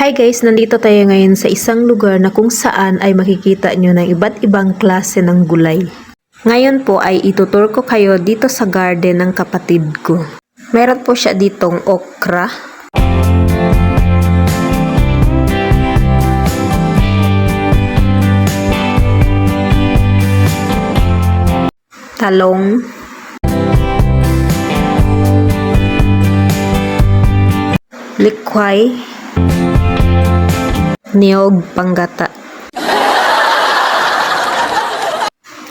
Hi guys, nandito tayo ngayon sa isang lugar na kung saan ay makikita nyo ng iba't ibang klase ng gulay. Ngayon po ay itutur ko kayo dito sa garden ng kapatid ko. Meron po siya ditong okra, talong, likway, niyog panggata,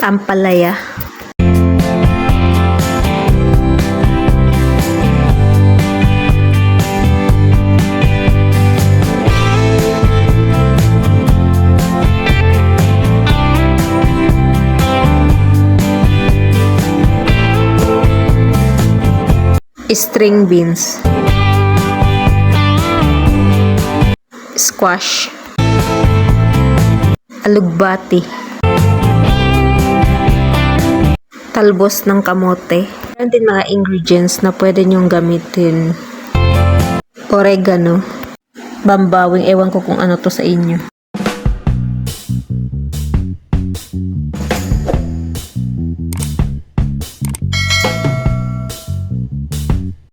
ampalaya, string beans, squash, alugbati, talbos ng kamote. Meron din mga ingredients na pwede nyong gamitin. Oregano, bambawing, ewan ko kung ano to sa inyo.